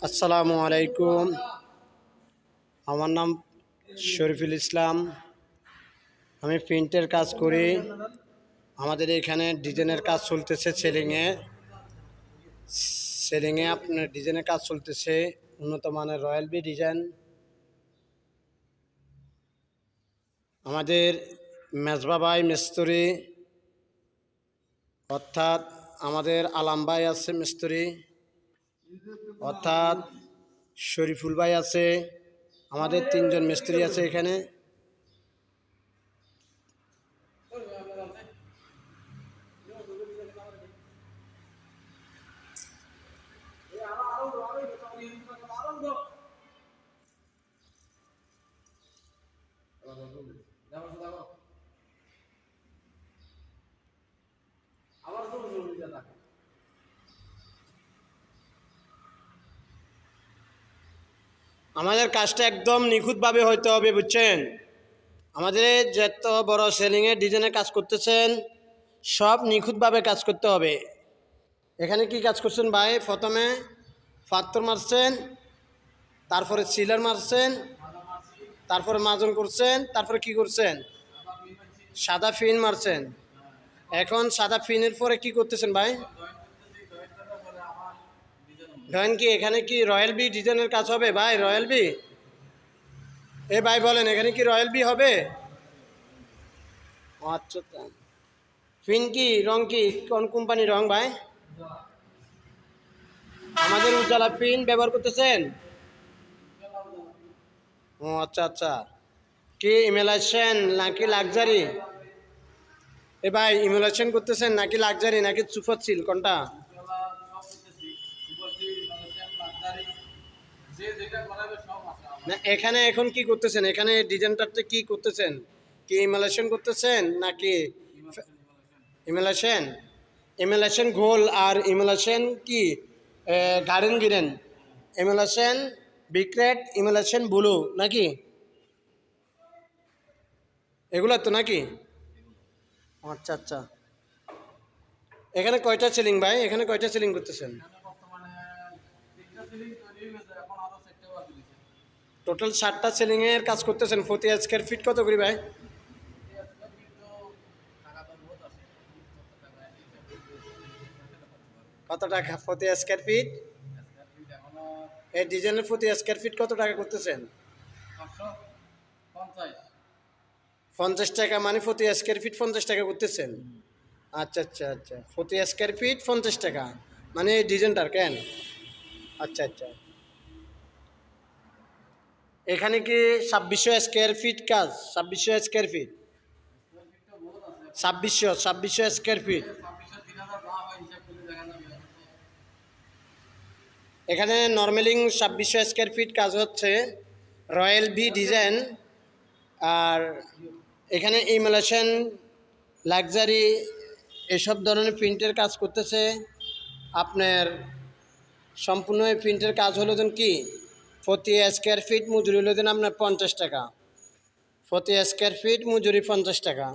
আসসালামু আলাইকুম। আমার নাম শরীফুল ইসলাম। আমি প্রিন্টের কাজ করি। আমাদের এখানে ডিজাইনের কাজ চলতেছে। সেলিংয়ে আপনার ডিজাইনের কাজ চলতেছে। উন্নত মানের রয়্যাল বি ডিজাইন। আমাদের মেজবা ভাই মিস্ত্রি, অর্থাৎ আমাদের আলাম ভাই আছে মিস্ত্রি, অর্থাৎ শরীফুল ভাই আছে। আমাদের তিনজন মিস্ত্রি আছে এখানে। আমাদের কাজটা একদম নিখুঁতভাবে হইতে হবে, বুঝছেন? আমাদের যত বড় সেলিংয়ের ডিজাইনের কাজ করতেছেন, সব নিখুঁতভাবে কাজ করতে হবে। এখানে কি কাজ করছেন ভাই? প্রথমে পাথর মারছেন, তারপরে সিলার মারছেন, তারপরে মাজন করছেন, তারপরে কি করছেন? সাদা ফিন মারছেন। এখন সাদা ফিনের পরে কি করতেছেন ভাই? ধরেন কি এখানে কি রয়্যাল বি ডিজাইনের কাজ হবে ভাই? রয়্যাল বি, এ ভাই বলেন, এখানে কি রয়্যাল বি হবে? আচ্ছা, ফিন কি রং, কি কোন কোম্পানির রং ভাই? আমাদের উজালা ফিন ব্যবহার করতেছেন? ও আচ্ছা আচ্ছা। কি ইমেলাইশন নাকি লাক্সারি? এ ভাই ইমেলাইশন করতেছেন নাকি লাক্সারি নাকি সুপার সিল, কোনটা? না এখানে এখন কি করতেছেন? এখানে ডিজাইনটাতে কি করতেছেন? কি ইমেলাইশন করতেছেন নাকি ইমেলাইশন? ইমেলাইশন গোল আর ইমেলাইশন কি গার্ডেন গিরেন, ইমেলাইশন বিক্রেট, ইমেলাইশন ব্লু নাকি? এগুলো তো নাকি? আচ্ছা আচ্ছা। এখানে কয়টা সিলিং ভাই? এখানে কয়টা সিলিং করতেছেন? টোটাল 7টা সিলিংয়ের কাজ করতেছেন। প্রতি স্কোয়ার ফিট কত করি ভাই? কত টাকা প্রতি স্কোয়ার ফিট? এই ডিজাইনের প্রতি স্কোয়ার ফিট কত টাকা করতেছেন? 50 টাকা, মানে প্রতি স্কোয়ার ফিট 50 টাকা করতেছেন? আচ্ছা আচ্ছা আচ্ছা, প্রতি স্কোয়ার ফিট 50 টাকা, মানে এই ডিজাইনটার কেন? আচ্ছা আচ্ছা। এখানে কি 2600 স্কোয়ার ফিট কাজ? 2600 স্কোয়ার ফিট, 2600 স্কোয়ার ফিট। এখানে নর্মালিং 2600 স্কোয়ার ফিট কাজ হচ্ছে রয়্যাল ভি ডিজাইন। আর এখানে ইমোলেশন, লাক্সারি, এসব ধরনের প্রিন্টের কাজ করতেছে। আপনার সম্পূর্ণ এই প্রিন্টের কাজ হলো যেন কি, প্রতি স্কোয়ার ফিট মজুরি হলো যেন আপনার 50 টাকা। প্রতি স্কোয়ার ফিট মজুরি 50 টাকা।